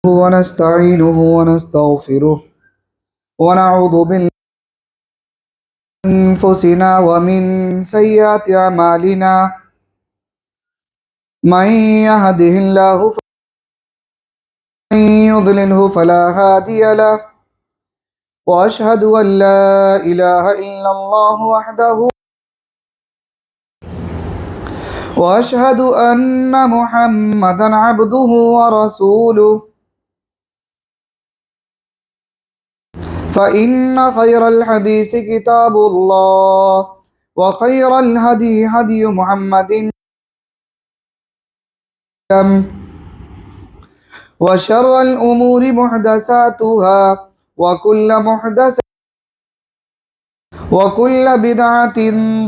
ونستعينه ونستغفره ونعوذ بالله من أنفسنا ومن سيئات أعمالنا من يهده الله ومن يضلله فلا هادي له وأشهد أن لا إله إلا الله وحده وأشهد أن محمدا عبده ورسوله فإن خير الحديث كتاب الله وخير الهدي هدي محمد وشر الأمور محدثاتها وكل بدعة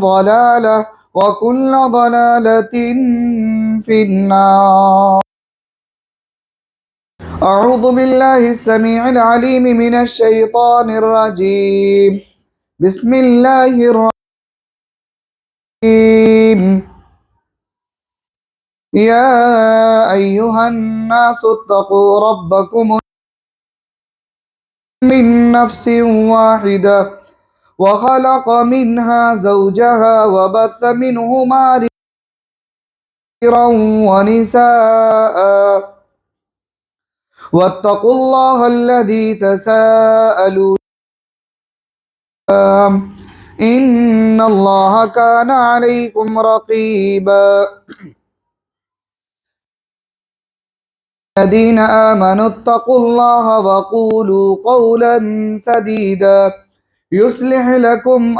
ضلالة وكل ضلالة في النار. أعوذ بالله السميع العليم من الشيطان الرجيم. بسم الله الرحيم. يا أيها الناس اتقوا ربكم من نفس واحدة وخلق منها زوجها وبث منهما رجالا ونساء واتقوا الله الذي تساءلون إن الله كان عليكم رقيبا. الذين آمنوا اتقوا الله وقولوا قولا سديدا يصلح لكم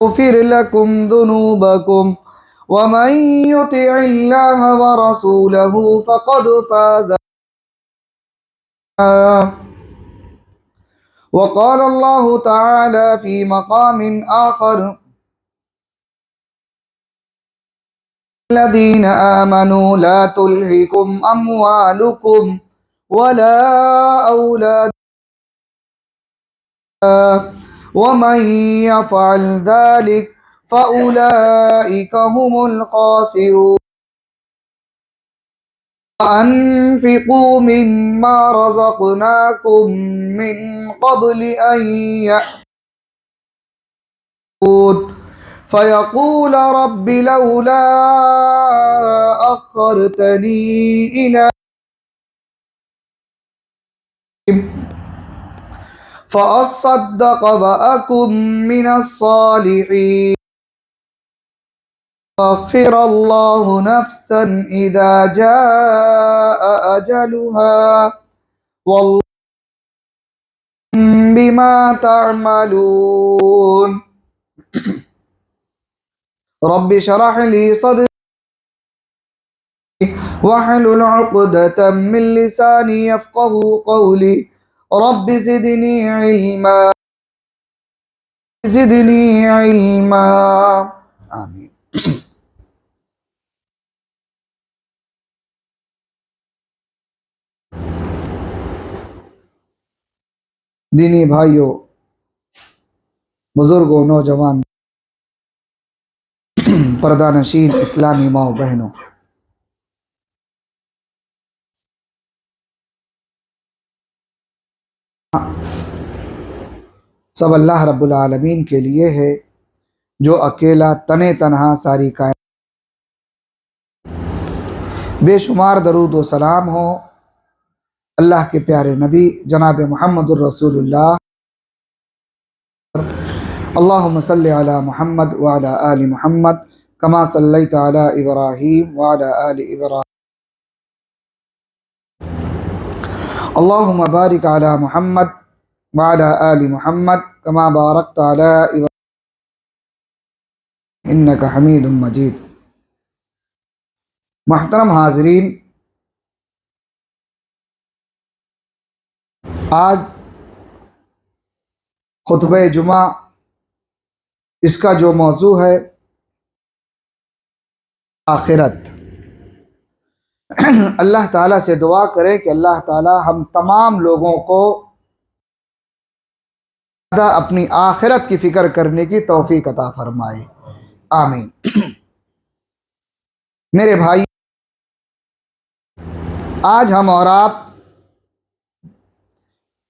يغفر لكم ذنوبكم ومن يطع الله ورسوله فقد فاز. وقال الله تعالى في مقام آخر الذين آمنوا لا تلهكم أموالكم ولا أولادكم ومن يفعل ذلك فأولئك هم الخاسرون. وأنفقوا مما رزقناكم من قبل أن يأتون فيقول رب لولا أخرتني إلى فأصدق وأكن من الصالحين. يؤخر الله نفسا إذا جاء أجلها والله بما تعملون. رب اشرح لي صدري واحلل عقدة من لساني يفقه قولي. رب زدني علما آمین. دینی بھائیوں، بزرگوں، نوجوان، پردہ نشین اسلامی ماں و بہنوں، سب اللہ رب العالمین کے لیے ہے جو اکیلا تنے تنہا ساری کائنات. بے شمار درود و سلام ہو اللہ کے پیارے نبی جناب محمد الرسول اللہ. اللہم صلی علی محمد وعلی آل محمد کما صلیت علی ابراہیم وعلی آل ابراہیم. اللہم بارک علی محمد وعلی آل محمد کما بارکت علی ابراہیم انک حمید مجید. محترم حاضرین، آج خطبہ جمعہ اس کا جو موضوع ہے آخرت. اللہ تعالیٰ سے دعا کریں کہ اللہ تعالیٰ ہم تمام لوگوں کو اپنی آخرت کی فکر کرنے کی توفیق عطا فرمائے. آمین. میرے بھائی، آج ہم اور آپ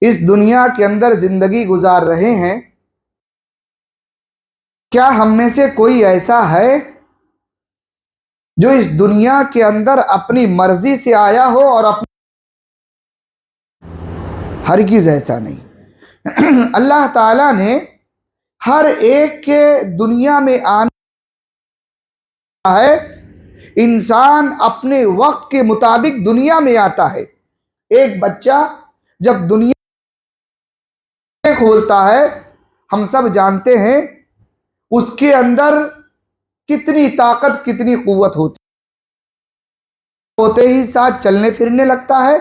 اس دنیا کے اندر زندگی گزار رہے ہیں. کیا ہم میں سے کوئی ایسا ہے جو اس دنیا کے اندر اپنی مرضی سے آیا ہو اور ہرگز ایسا نہیں. اللہ تعالیٰ نے ہر ایک کے دنیا میں آنا ہے. انسان اپنے وقت کے مطابق دنیا میں آتا ہے. ایک بچہ جب دنیا کھولتا ہے ہم سب جانتے ہیں اس کے اندر کتنی طاقت کتنی قوت ہوتے ہی ساتھ چلنے پھرنے لگتا ہے؟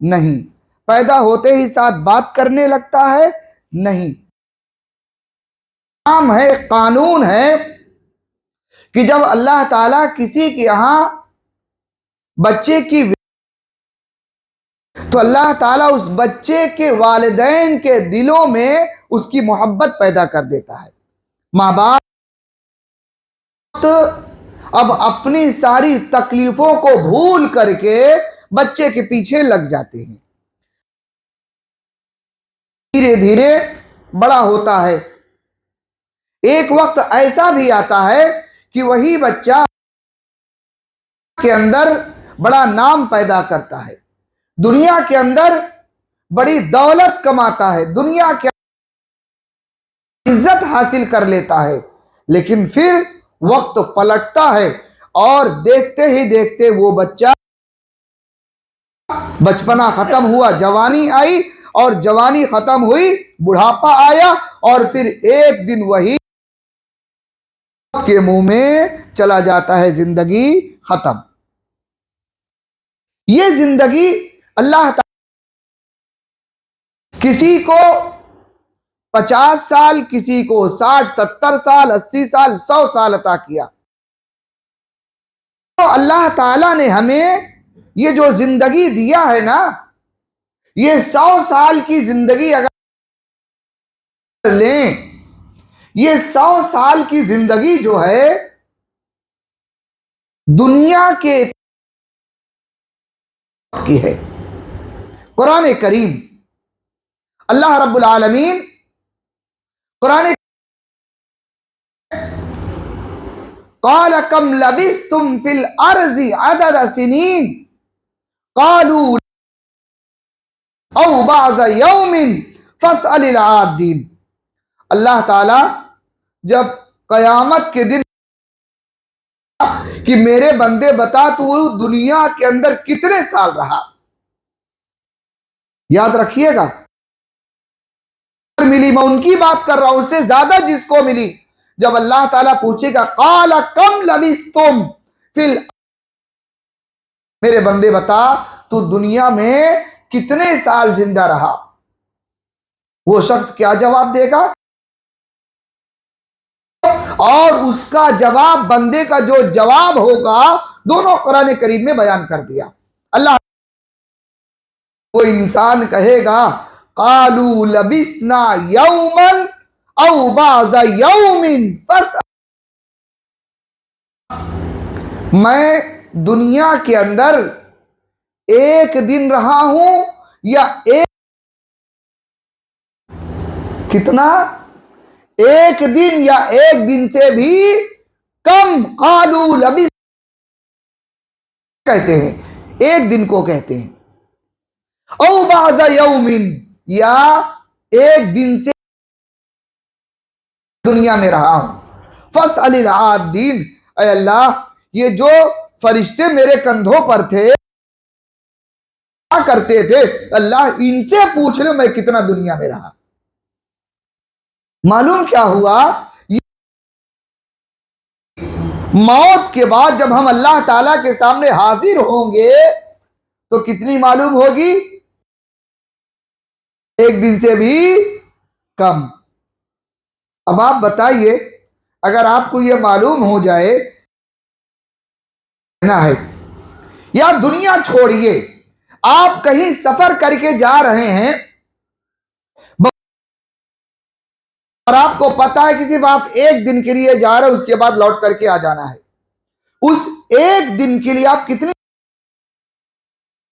نہیں. پیدا ہوتے ہی ساتھ بات کرنے لگتا ہے؟ نہیں. نام ہے، قانون ہے کہ جب اللہ تعالیٰ کسی کے یہاں بچے کی تو اللہ تعالیٰ اس بچے کے والدین کے دلوں میں اس کی محبت پیدا کر دیتا ہے. ماں باپ اب اپنی ساری تکلیفوں کو بھول کر کے بچے کے پیچھے لگ جاتے ہیں. دھیرے دھیرے بڑا ہوتا ہے. ایک وقت ایسا بھی آتا ہے کہ وہی بچہ کے اندر بڑا نام پیدا کرتا ہے، دنیا کے اندر بڑی دولت کماتا ہے، دنیا کے عزت حاصل کر لیتا ہے. لیکن پھر وقت پلٹتا ہے اور دیکھتے ہی دیکھتے وہ بچہ بچپنا ختم ہوا، جوانی آئی اور جوانی ختم ہوئی، بڑھاپا آیا اور پھر ایک دن وہی کے منہ میں چلا جاتا ہے. زندگی ختم. یہ زندگی اللہ تعالی کسی کو 50 سال، کسی کو 60 70 سال 80 سال 100 سال عطا کیا. تو اللہ تعالیٰ نے ہمیں یہ جو زندگی دیا ہے نا، یہ 100 سال کی زندگی اگر لیں، یہ 100 سال کی زندگی جو ہے دنیا کے کی ہے. قرآن کریم اللہ رب العالمین قرآن قال کم لبثتم فی الارض عدد سنین قالوا او بعض یوم فاسأل العادین. اللہ تعالی جب قیامت کے دن کہ میرے بندے بتا تو دنیا کے اندر کتنے سال رہا، یاد رکھیے گا ملی، میں ان کی بات کر رہا ہوں، اس سے زیادہ جس کو ملی. جب اللہ تعالیٰ پوچھے گا قال کم لبثتم فی میرے بندے بتا تو دنیا میں کتنے سال زندہ رہا، وہ شخص کیا جواب دے گا؟ اور اس کا جواب، بندے کا جو جواب ہوگا، دونوں قرآن کریم میں بیان کر دیا. اللہ وہ انسان کہے گا قالوا لبثنا یوما او بعض یوم میں دنیا کے اندر ایک دن رہا ہوں یا ایک کتنا، ایک دن یا ایک دن سے بھی کم. قالوا لبث کہتے ہیں ایک دن کو کہتے ہیں، او بعض یوم یا ایک دن سے دنیا میں رہا ہوں. فاسأل العادین. اے اللہ یہ جو فرشتے میرے کندھوں پر تھے کیا کرتے تھے، اللہ ان سے پوچھ لو میں کتنا دنیا میں رہا. معلوم کیا ہوا، موت کے بعد جب ہم اللہ تعالیٰ کے سامنے حاضر ہوں گے تو کتنی معلوم ہوگی؟ ایک دن سے بھی کم. اب آپ بتائیے اگر آپ کو یہ معلوم ہو جائے نا ہے یا دنیا چھوڑیے آپ کہیں سفر کر کے جا رہے ہیں اور آپ کو پتا ہے کہ صرف آپ ایک دن کے لیے جا رہے ہیں، اس کے بعد لوٹ کر کے آ جانا ہے. اس ایک دن کے لیے آپ کتنی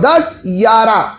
10-11,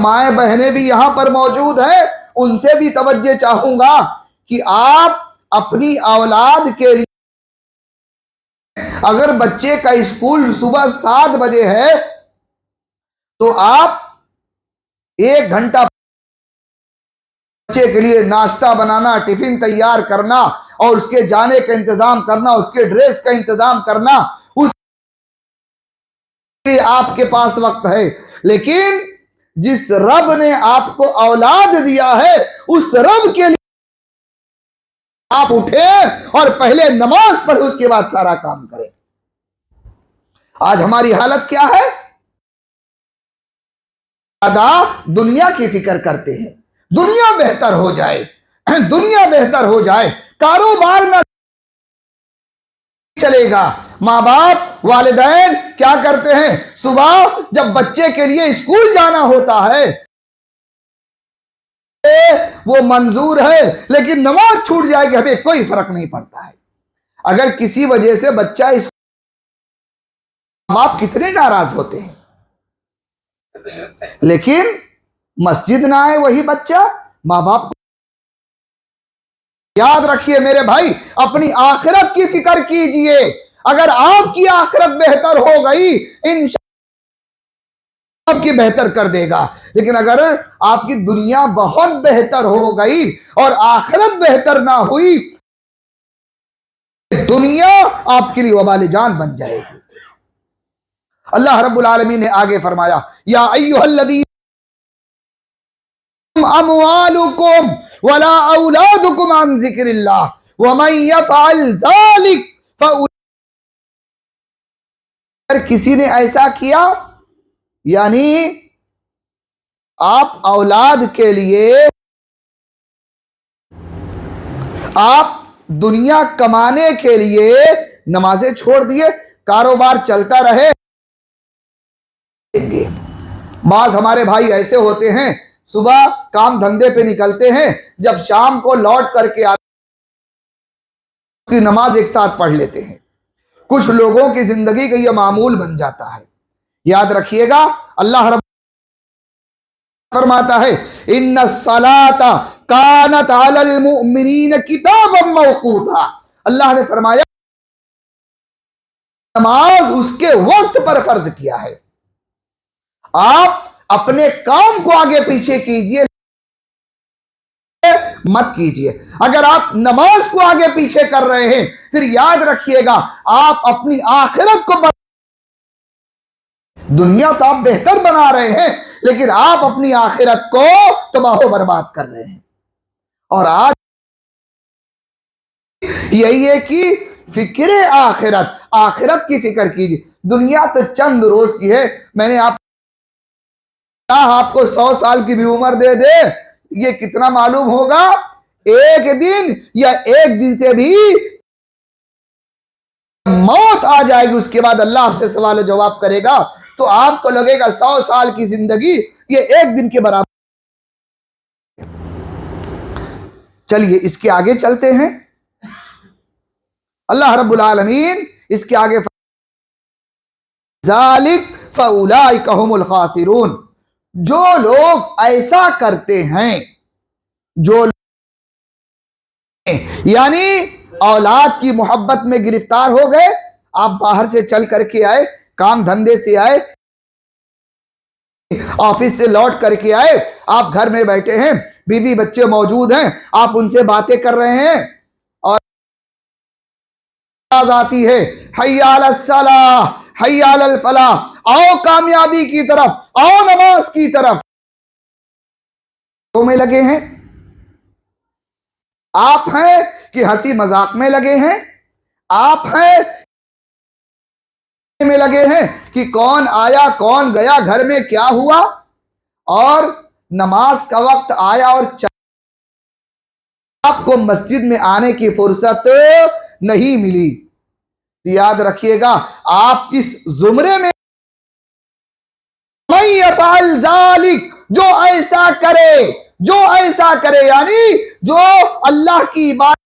مائیں بہنیں بھی یہاں پر موجود ہیں، ان سے بھی توجہ چاہوں گا کہ آپ اپنی اولاد کے لیے، اگر بچے کا اسکول صبح 7 بجے ہے تو آپ 1 گھنٹہ بچے کے لیے ناشتہ بنانا، ٹفن تیار کرنا اور اس کے جانے کا انتظام کرنا، اس کے ڈریس کا انتظام کرنا، اس لیے آپ کے پاس وقت ہے۔ لیکن جس رب نے آپ کو اولاد دیا ہے، اس رب کے لیے آپ اٹھیں اور پہلے نماز پڑھیں، اس کے بعد سارا کام کریں۔ آج ہماری حالت کیا ہے؟ زیادہ دنیا کی فکر کرتے ہیں، دنیا بہتر ہو جائے، دنیا بہتر ہو جائے، کاروبار نہ چلے گا۔ ماں باپ والدین کیا کرتے ہیں؟ صبح جب بچے کے لیے اسکول جانا ہوتا ہے وہ منظور ہے، لیکن نماز چھوٹ جائے گی، ہمیں کوئی فرق نہیں پڑتا ہے۔ اگر کسی وجہ سے بچہ اس باپ کتنے ناراض ہوتے ہیں، لیکن مسجد نہ آئے وہی بچہ، ماں باپ کو یاد رکھیے میرے بھائی، اپنی آخرت کی فکر کیجئے۔ اگر آپ کی آخرت بہتر ہو گئی، انشاءاللہ آپ کی بہتر کر دے گا۔ لیکن اگر آپ کی دنیا بہت بہتر ہو گئی اور آخرت بہتر نہ ہوئی، دنیا آپ کے لیے وبال جان بن جائے گی۔ اللہ رب العالمین نے آگے فرمایا، یا ایھا الذین اموالکم ولا اولادکم عن ذکر اللہ ومن یفعل ذلک اگر کسی نے ایسا کیا، یعنی آپ اولاد کے لیے آپ دنیا کمانے کے لیے نمازیں چھوڑ دیے، کاروبار چلتا رہے۔ بعض ہمارے بھائی ایسے ہوتے ہیں، صبح کام دھندے پہ نکلتے ہیں، جب شام کو لوٹ کر کے آتے کی نماز ایک ساتھ پڑھ لیتے ہیں۔ کچھ لوگوں کی زندگی کا یہ معمول بن جاتا ہے۔ یاد رکھیے گا، اللہ رب فرماتا ہے ان الصلاۃ کانت علی المؤمنین کتابا موقوتا، اللہ نے فرمایا نماز اس کے وقت پر فرض کیا ہے۔ آپ اپنے کام کو آگے پیچھے کیجئے، مت کیجئے۔ اگر آپ نماز کو آگے پیچھے کر رہے ہیں، پھر یاد رکھیے گا آپ اپنی آخرت کو دنیا تو آپ بہتر بنا رہے ہیں، لیکن آپ اپنی آخرت کو تباہ و برباد کر رہے ہیں۔ اور آج یہی ہے کہ فکر آخرت کی فکر کیجیے۔ دنیا تو چند روز کی ہے۔ میں نے آپ کو 100 سال کی بھی عمر دے دے، یہ کتنا معلوم ہوگا؟ ایک دن یا ایک دن سے بھی موت آ جائے گی، اس کے بعد اللہ آپ سے سوال و جواب کرے گا، تو آپ کو لگے گا 100 سال کی زندگی یہ ایک دن کے برابر۔ چلیے اس کے آگے چلتے ہیں۔ اللہ رب العالمین اس کے آگے ذالک فاولئک ھم الخاسرون، جو لوگ ایسا کرتے ہیں، جو یعنی اولاد کی محبت میں گرفتار ہو گئے، آپ باہر سے چل کر کے آئے، کام دھندے سے آئے، آفس سے لوٹ کر کے آئے، آپ گھر میں بیٹھے ہیں، بیوی بچے موجود ہیں، آپ ان سے باتیں کر رہے ہیں اور آواز آتی ہے حی علی الصلاۃ حی علی الفلاح، آؤ کامیابی کی طرف، آؤ نماز کی طرف، تو میں لگے ہیں۔ آپ ہیں کہ ہنسی مذاق میں لگے ہیں؟ آپ ہیں میں لگے ہیں کہ کون آیا کون گیا، گھر میں کیا ہوا؟ اور نماز کا وقت آیا اور آپ کو مسجد میں آنے کی فرصت نہیں ملی۔ یاد رکھیے گا آپ اس زمرے میں من یفعل ذالک، جو ایسا کرے یعنی جو اللہ کی عبادت،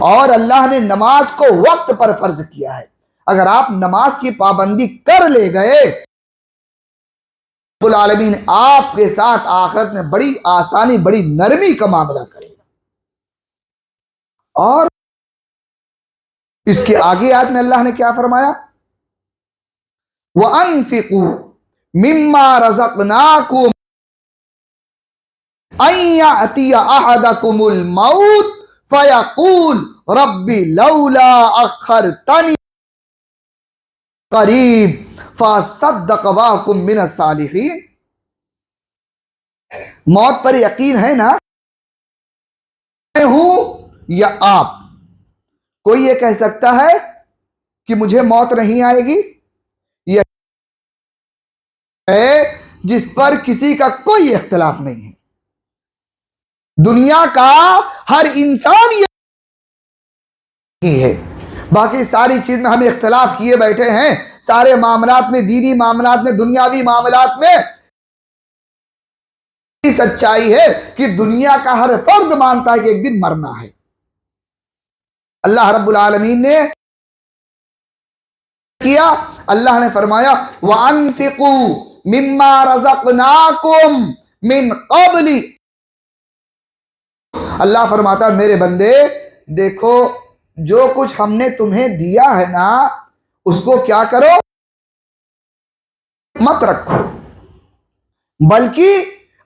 اور اللہ نے نماز کو وقت پر فرض کیا ہے۔ اگر آپ نماز کی پابندی کر لے گئے رب العالمین آپ کے ساتھ آخرت میں بڑی آسانی بڑی نرمی کا معاملہ کرے گا. اور اس کے آگے آیت میں اللہ نے کیا فرمایا؟ وَأَنفِقُوا مِمَّا رَزَقْنَاكُمْ أَن يَأْتِيَ أَحَدَكُمُ الْمَوْتُ فَيَقُولُ رَبِّ لَوْلَا أَخَّرْتَنِي قَرِيبًا فَأَصَّدَّقَ وَأَكُن مِّنَ الصَّالِحِينَ. موت پر یقین ہے نا؟ میں ہوں یا آپ؟ کوئی یہ کہہ سکتا ہے کہ مجھے موت نہیں آئے گی؟ یہ ہے جس پر کسی کا کوئی اختلاف نہیں ہے. دنیا کا ہر انسان یہ ہے. باقی ساری چیز میں ہم اختلاف کیے بیٹھے ہیں. سارے معاملات میں، دینی معاملات میں، دنیاوی معاملات میں سچائی ہے کہ دنیا کا ہر فرد مانتا ہے کہ ایک دن مرنا ہے. اللہ رب العالمین نے کیا، اللہ نے فرمایا وَأَنفِقُوا مِمَّا رَزَقْنَاكُمْ مِنْ قَبْلِ. اللہ فرماتا ہے میرے بندے دیکھو جو کچھ ہم نے تمہیں دیا ہے نا اس کو کیا کرو؟ مت رکھو، بلکہ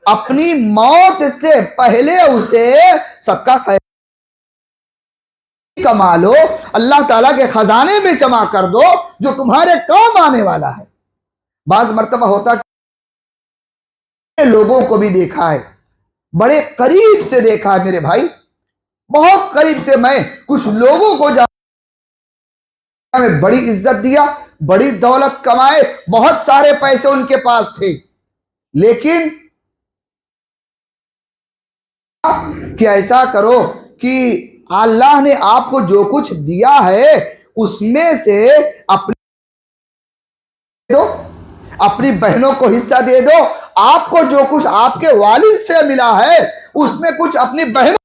اپنی موت سے پہلے اسے صدقہ خیر کما لو، اللہ تعالیٰ کے خزانے میں جمع کر دو جو تمہارے کام آنے والا ہے. بعض مرتبہ ہوتا کہ لوگوں کو بھی دیکھا ہے، بڑے قریب سے دیکھا ہے میرے بھائی، بہت قریب سے میں کچھ لوگوں کو میں بڑی عزت دیا، بڑی دولت کمائے، بہت سارے پیسے ان کے پاس تھے، لیکن کہ ایسا کرو کہ اللہ نے آپ کو جو کچھ دیا ہے اس میں سے اپنی بہنوں کو حصہ دے دو، آپ کو جو کچھ آپ کے والد سے ملا ہے اس میں کچھ اپنی بہنوں،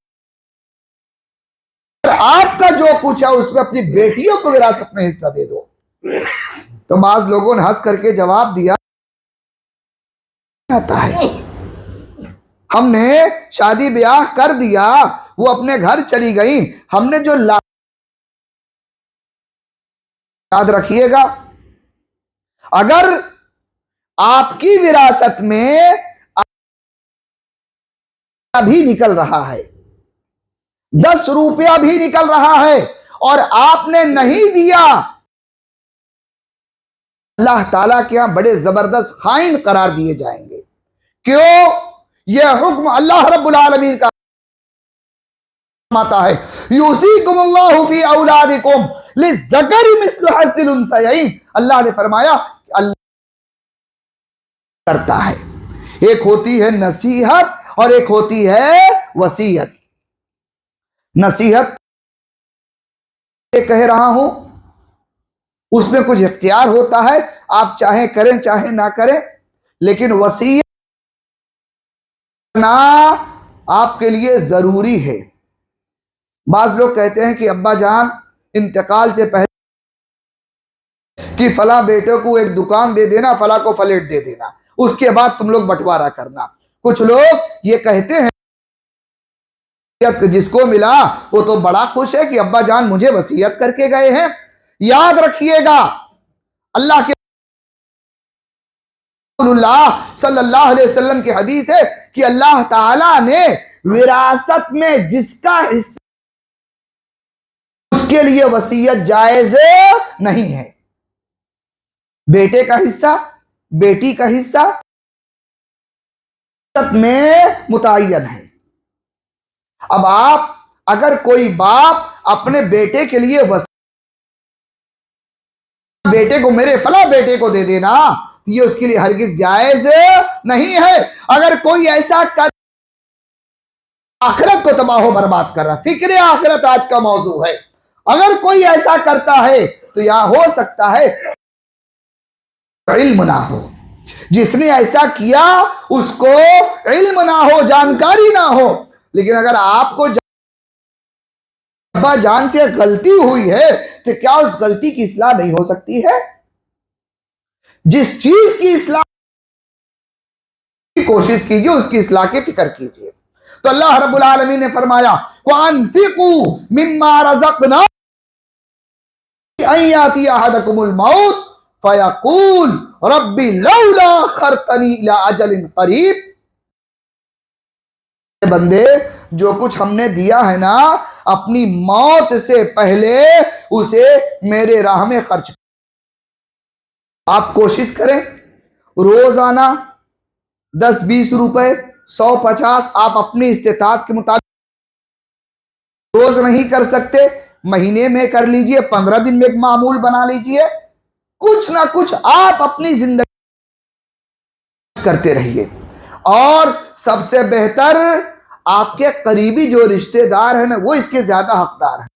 آپ کا جو کچھ ہے اس میں اپنی بیٹیوں کو وراثت میں حصہ دے دو. تو بعض لوگوں نے ہنس کر کے جواب دیا جاتا ہے ہم نے شادی بیاہ کر دیا، وہ اپنے گھر چلی گئی، ہم نے جو یاد رکھیے گا اگر آپ کی وراثت میں بھی نکل رہا ہے، 10 روپیہ بھی نکل رہا ہے اور آپ نے نہیں دیا، اللہ تعالیٰ کے ہاں بڑے زبردست خائن قرار دیے جائیں گے. کیوں؟ یہ حکم اللہ رب العالمین کا آتا ہے یوصیکم اللہ فی اولادکم للذکر مثل حظ الانثیین. اللہ نے فرمایا اللہ کرتا ہے، ایک ہوتی ہے نصیحت اور ایک ہوتی ہے وصیت. نصیحت کہہ رہا ہوں اس میں کچھ اختیار ہوتا ہے، آپ چاہیں کریں چاہیں نہ کریں، لیکن وصیت کرنا آپ کے لیے ضروری ہے. بعض لوگ کہتے ہیں کہ ابا جان انتقال سے پہلے کہ فلاں بیٹے کو ایک دکان دے دینا، فلاں کو فلیٹ دے دینا، اس کے بعد تم لوگ بٹوارا کرنا. کچھ لوگ یہ کہتے ہیں جس کو ملا وہ تو بڑا خوش ہے کہ ابا جان مجھے وصیت کر کے گئے ہیں. یاد رکھیے گا اللہ کے رسول اللہ صلی اللہ علیہ وسلم کی حدیث ہے کہ اللہ تعالیٰ نے وراثت میں جس کا حصہ اس کے لیے وصیت جائز نہیں ہے. بیٹے کا حصہ، بیٹی کا حصہ میں متعین ہے. اب آپ اگر کوئی باپ اپنے بیٹے کے لیے بیٹے کو میرے فلاں بیٹے کو دے دینا، یہ اس کے لیے ہرگز جائز نہیں ہے. اگر کوئی ایسا کر آخرت کو تباہ و برباد کر رہا، فکر آخرت آج کا موضوع ہے، اگر کوئی ایسا کرتا ہے تو یا ہو سکتا ہے علم نہ ہو، جس نے ایسا کیا اس کو علم نہ ہو، جانکاری نہ ہو. لیکن اگر آپ کو ابا جان سے غلطی ہوئی ہے تو کیا اس غلطی کی اصلاح نہیں ہو سکتی ہے؟ جس چیز کی اصلاح کوشش کیجئے، اس کی اصلاح کی فکر کیجئے۔ تو اللہ رب العالمین نے فرمایا وَأَنفِقُوا مِمَّا رَزَقْنَاكُمْ أَن يَأْتِيَ أَحَدَكُمُ الْمَوْتُ فَيَقُولُ رَبِّ لَوْلَا أَخَّرْتَنِي إِلَىٰ أَجَلٍ قَرِيبٍ۔ بندے، جو کچھ ہم نے دیا ہے نا، اپنی موت سے پہلے اسے میرے راہ میں خرچ کریں۔ آپ کوشش کریں روزانہ 10-20 روپے، 100-50 آپ اپنی استطاعت کے مطابق، روز نہیں کر سکتے مہینے میں کر لیجئے، 15 دن میں ایک معمول بنا لیجئے، کچھ نہ کچھ آپ اپنی زندگی کرتے رہیے۔ اور سب سے بہتر آپ کے قریبی جو رشتہ دار ہیں نا، وہ اس کے زیادہ حقدار ہیں۔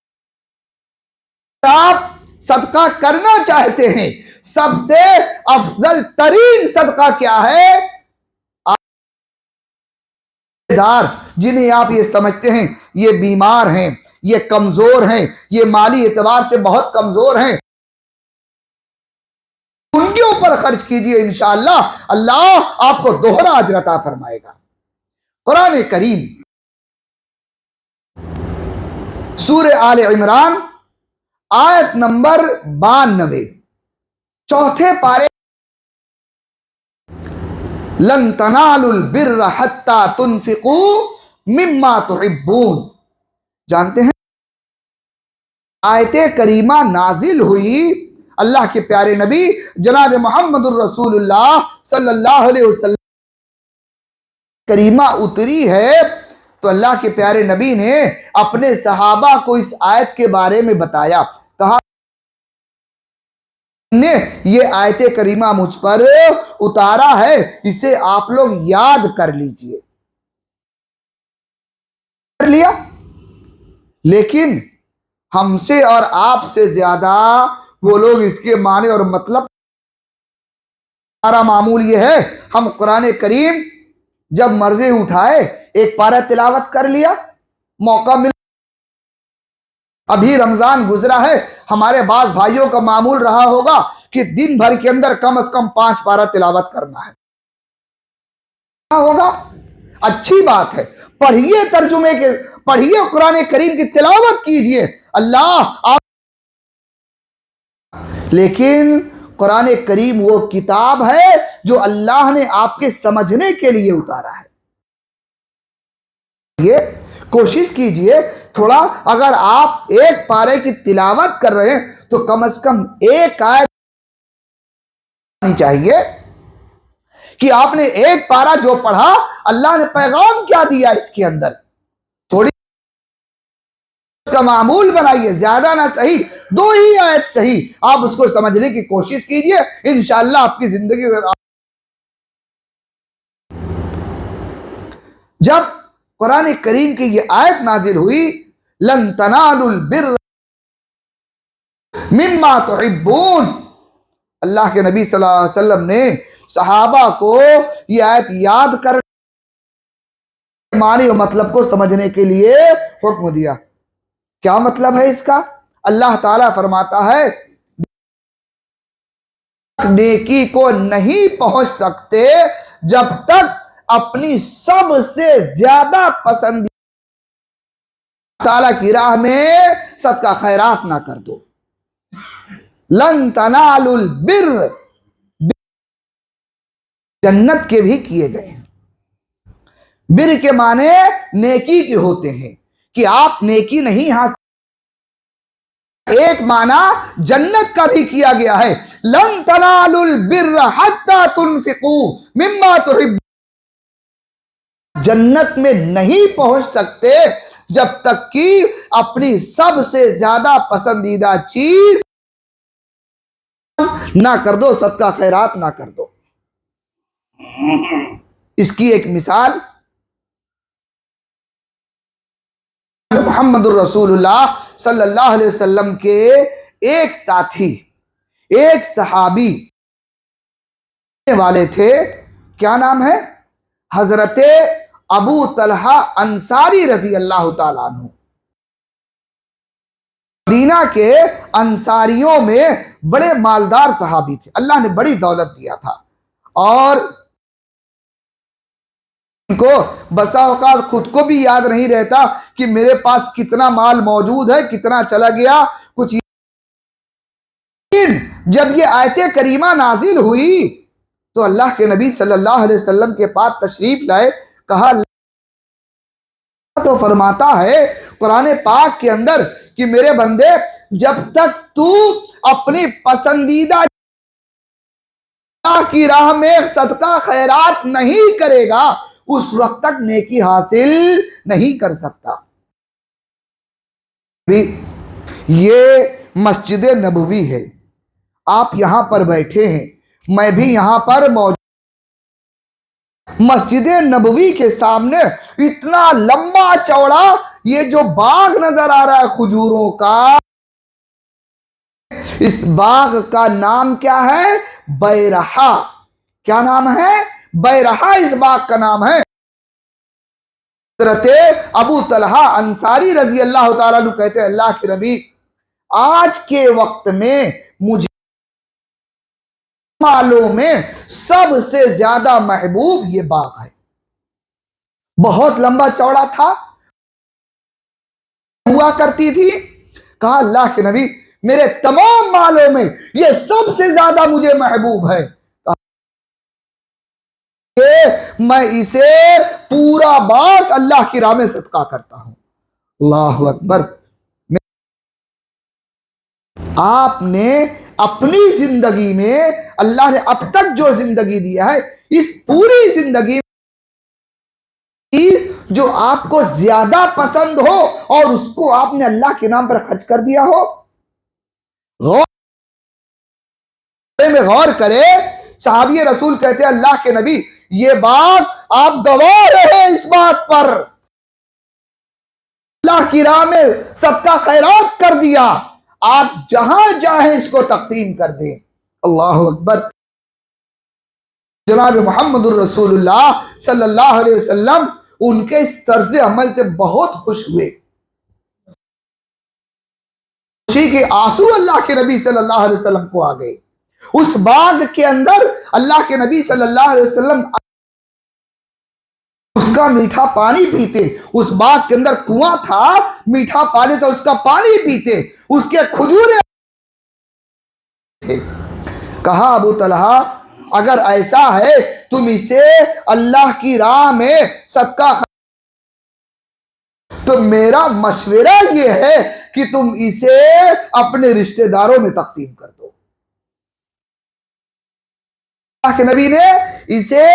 آپ صدقہ کرنا چاہتے ہیں، سب سے افضل ترین صدقہ کیا ہے؟ دار جنہیں آپ یہ سمجھتے ہیں یہ بیمار ہیں، یہ کمزور ہیں، یہ مالی اعتبار سے بہت کمزور ہیں، ان کے اوپر خرچ کیجئے، انشاءاللہ اللہ آپ کو دوہرا اجر عطا فرمائے گا۔ قرآن کریم سورہ آل عمران آیت نمبر 92، چوتھے پارے، لن تنالوا البر حتى تنفقوا مما تحبون۔ جانتے ہیں آیت کریمہ نازل ہوئی، اللہ کے پیارے نبی جناب محمد الرسول اللہ صلی اللہ علیہ وسلم کریمہ اتری ہے، تو اللہ کے پیارے نبی نے اپنے صحابہ کو اس آیت کے بارے میں بتایا، کہا نے یہ آیت کریمہ مجھ پر اتارا ہے، اسے آپ لوگ یاد کر لیجئے۔ کر لیا، لیکن ہم سے اور آپ سے زیادہ وہ لوگ اس کے معنی اور مطلب، ہمارا معمول یہ ہے ہم قرآن کریم جب مرضی اٹھائے ایک پارہ تلاوت کر لیا، موقع مل، ابھی رمضان گزرا ہے، ہمارے بعض بھائیوں کا معمول رہا ہوگا کہ دن بھر کے اندر کم از کم 5 پارہ تلاوت کرنا ہے، ہوگا اچھی بات ہے، پڑھیے ترجمے کے، پڑھیے قرآن کریم کی تلاوت کیجئے، اللہ آپ، لیکن قرآن کریم وہ کتاب ہے جو اللہ نے آپ کے سمجھنے کے لیے اتارا ہے۔ یہ کوشش کیجئے تھوڑا، اگر آپ ایک پارے کی تلاوت کر رہے ہیں تو کم از کم ایک آیت چاہیے کہ آپ نے ایک پارہ جو پڑھا، اللہ نے پیغام کیا دیا اس کے اندر، تھوڑی اس کا معمول بنائیے، زیادہ نہ صحیح 2 ہی آیت صحیح، آپ اس کو سمجھنے کی کوشش کیجئے، انشاءاللہ آپ کی زندگی میں۔ جب قرآن کریم کی یہ آیت نازل ہوئی، لن تنالوا البر مما تحبون، اللہ کے نبی صلی اللہ علیہ وسلم نے صحابہ کو یہ آیت یاد کر معنی و مطلب کو سمجھنے کے لیے حکم دیا۔ کیا مطلب ہے اس کا؟ اللہ تعالیٰ فرماتا ہے نیکی کو نہیں پہنچ سکتے جب تک اپنی سب سے زیادہ پسند تعالیٰ کی راہ میں صدقہ خیرات نہ کر دو۔ لن تنالوا البر، جنت کے بھی کیے گئے ہیں، بر کے معنی نیکی کے ہوتے ہیں کہ آپ نیکی نہیں حاصل، ایک معنی جنت کا بھی کیا گیا ہے، لن تنالوا البر حتى تنفقوا مما تحبون، جنت میں نہیں پہنچ سکتے جب تک کہ اپنی سب سے زیادہ پسندیدہ چیز نہ کر دو، صدقہ خیرات نہ کر دو۔ اس کی ایک مثال محمد الرسول اللہ صلی اللہ علیہ وسلم کے ایک ساتھی، ایک صحابی والے تھے، کیا نام ہے؟ حضرت ابو طلحہ انصاری رضی اللہ تعالیٰ عنہ۔ مدینہ کے انصاریوں میں بڑے مالدار صحابی تھے، اللہ نے بڑی دولت دیا تھا، اور کو بسا اوقات خود کو بھی یاد نہیں رہتا کہ میرے پاس کتنا مال موجود ہے، کتنا چلا گیا کچھ. جب یہ آیت کریمہ نازل ہوئی تو اللہ کے نبی صلی اللہ علیہ وسلم کے پاس تشریف لائے. کہا اللہ تو فرماتا ہے قرآن پاک کے اندر کہ میرے بندے جب تک تو اپنی پسندیدہ کی راہ میں صدقہ خیرات نہیں کرے گا اس وقت تک نیکی حاصل نہیں کر سکتا. یہ مسجد نبوی ہے، آپ یہاں پر بیٹھے ہیں، میں بھی یہاں پر موجود. مسجد نبوی کے سامنے اتنا لمبا چوڑا یہ جو باغ نظر آ رہا ہے کھجوروں کا، اس باغ کا نام کیا ہے؟ بیرحا. کیا نام ہے؟ بیرحا اس باغ کا نام ہے. حضرت ابو طلحہ انصاری رضی اللہ تعالیٰ عنہ کہتے ہیں اللہ کے نبی آج کے وقت میں مجھے مالوں میں سب سے زیادہ محبوب یہ باغ ہے. بہت لمبا چوڑا تھا، ہوا کرتی تھی. کہا اللہ کے نبی میرے تمام مالوں میں یہ سب سے زیادہ مجھے محبوب ہے. میں اسے پورا باغ اللہ کی راہ میں صدقہ کرتا ہوں. اللہ اکبر. آپ نے اپنی زندگی میں اللہ نے اب تک جو زندگی دیا ہے اس پوری زندگی میں جو آپ کو زیادہ پسند ہو اور اس کو آپ نے اللہ کے نام پر خرچ کر دیا ہو. غور کرے. صحابی رسول کہتے ہیں اللہ کے نبی یہ بات آپ گواہ رہے اس بات پر اللہ کی راہ میں صدقہ خیرات کر دیا، آپ جہاں چاہیں اس کو تقسیم کر دیں. اللہ اکبر. جناب محمد الرسول اللہ صلی اللہ علیہ وسلم ان کے اس طرز عمل سے بہت خوش ہوئے. خوشی کے آنسو اللہ کے نبی صلی اللہ علیہ وسلم کو آ گئے. اس باغ کے اندر اللہ کے نبی صلی اللہ علیہ وسلم اس کا میٹھا پانی پیتے. اس باغ کے اندر کنواں تھا، میٹھا پانی تھا، اس کا پانی پیتے، اس کے کھجورے تھے. کہا ابو طلحہ اگر ایسا ہے تم اسے اللہ کی راہ میں صدقہ تو میرا مشورہ یہ ہے کہ تم اسے اپنے رشتہ داروں میں تقسیم کر دو. اللہ کے نبی نے اسے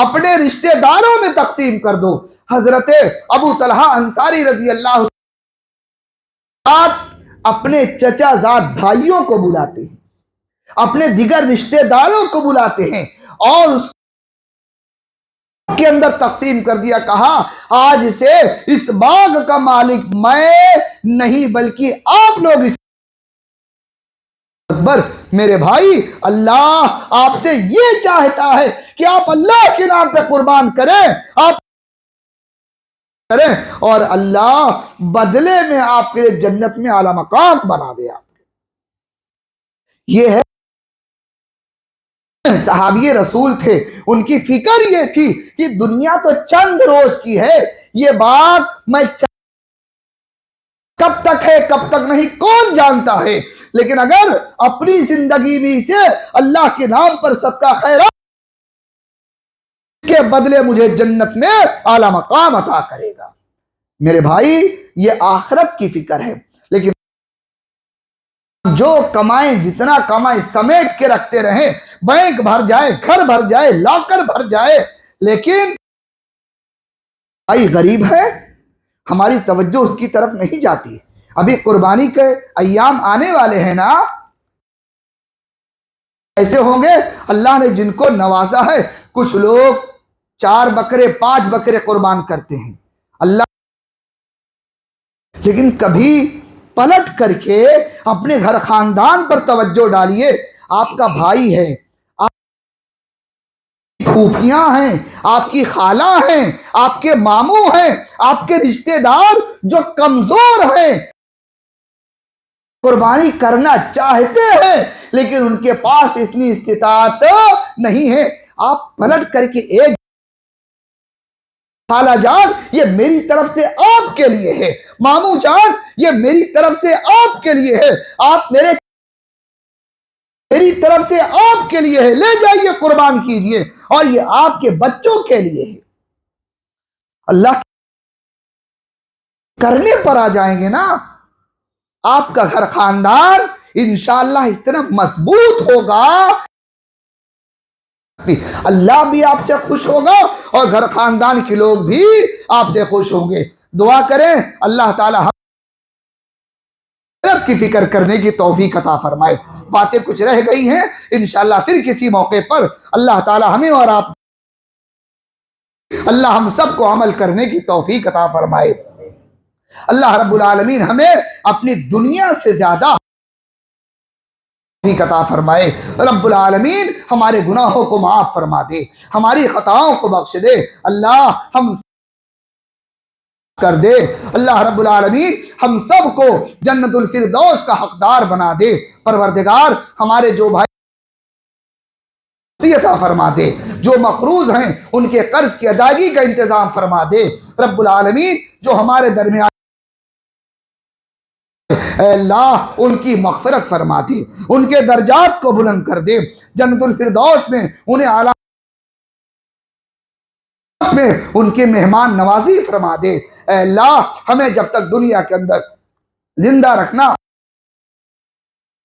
اپنے رشتہ داروں میں تقسیم کر دو. حضرت ابو طلحہ انصاری رضی اللہ اپنے چچا زاد بھائیوں کو بلاتے ہیں، اپنے دیگر رشتہ داروں کو بلاتے ہیں اور اس کے اندر تقسیم کر دیا. کہا آج سے اس باغ کا مالک میں نہیں بلکہ آپ لوگ اس اکبر. میرے بھائی اللہ آپ سے یہ چاہتا ہے کہ آپ اللہ کے نام پہ قربان کریں، آپ کریں اور اللہ بدلے میں آپ کے لیے جنت میں اعلی مقام بنا دے. یہ ہے صحابی رسول تھے، ان کی فکر یہ تھی کہ دنیا تو چند روز کی ہے، یہ بات میں کب تک ہے کب تک نہیں کون جانتا ہے، لیکن اگر اپنی زندگی میں اسے اللہ کے نام پر صدقہ خیرات کے بدلے مجھے جنت میں اعلی مقام عطا کرے گا. میرے بھائی یہ آخرت کی فکر ہے. لیکن جو کمائیں جتنا کمائیں سمیٹ کے رکھتے رہیں، بینک بھر جائے، گھر بھر جائے، لاکر بھر جائے، لیکن بھائی غریب ہے ہماری توجہ اس کی طرف نہیں جاتی. ابھی قربانی کے ایام آنے والے ہیں نا، ایسے ہوں گے اللہ نے جن کو نوازا ہے کچھ لوگ 4 بکرے 5 بکرے قربان کرتے ہیں اللہ، لیکن کبھی پلٹ کر کے اپنے گھر خاندان پر توجہ ڈالیے. آپ کا بھائی ہے، آپ کی پھوپھیاں ہیں، آپ کی خالہ ہیں، آپ کے ماموں ہیں، آپ کے رشتہ دار جو کمزور ہیں، قربانی کرنا چاہتے ہیں لیکن ان کے پاس اتنی استطاعت نہیں ہے. آپ پلٹ کر کے ایک خالہ جان یہ میری طرف سے آپ کے لیے ہے، ماموں جان یہ میری طرف سے آپ کے لیے ہے، آپ میری طرف سے آپ کے لیے ہے، لے جائیے قربان کیجئے، اور یہ آپ کے بچوں کے لیے ہے۔ اللہ کرنے پر آ جائیں گے نا، آپ کا گھر خاندان انشاءاللہ اتنا مضبوط ہوگا، اللہ بھی آپ سے خوش ہوگا اور گھر خاندان کے لوگ بھی آپ سے خوش ہوں گے۔ دعا کریں اللہ تعالی ہم کی فکر کرنے کی توفیق عطا فرمائے۔ باتیں کچھ رہ گئی ہیں، انشاءاللہ پھر کسی موقع پر اللہ تعالی ہمیں اور آپ اللہ ہم سب کو عمل کرنے کی توفیق عطا فرمائے۔ اللہ رب العالمین ہمیں اپنی دنیا سے زیادہ توفیق عطا فرمائے۔ رب العالمین ہمارے گناہوں کو معاف فرما دے، ہماری خطاؤں کو بخش دے، اللہ ہم کر دے، اللہ رب العالمین ہم سب کو جنت الفردوس کا حقدار بنا دے۔ پروردگار ہمارے جو بھائی عطا فرما دے، جو مقروض ہیں ان کے قرض کی ادائیگی کا انتظام فرما دے۔ رب العالمین جو ہمارے درمیان اے اللہ ان کی مغفرت فرما دے، ان کے درجات کو بلند کر دے، جنت الفردوس میں انہیں اعلیٰ میں ان کے مہمان نوازی فرما دے۔ اے اللہ ہمیں جب تک دنیا کے اندر زندہ رکھنا،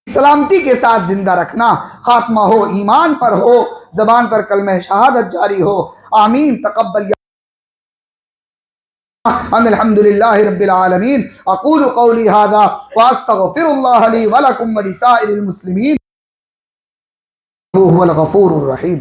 سلامتی کے ساتھ زندہ رکھنا، خاتمہ ہو ایمان پر ہو، زبان پر کلمہ شہادت جاری ہو، آمین تقبل ان الحمدللہ رب العالمین۔ اقول قولی ھذا واستغفر اللہ لی ولکم ولسائر المسلمین هو الغفور الرحیم۔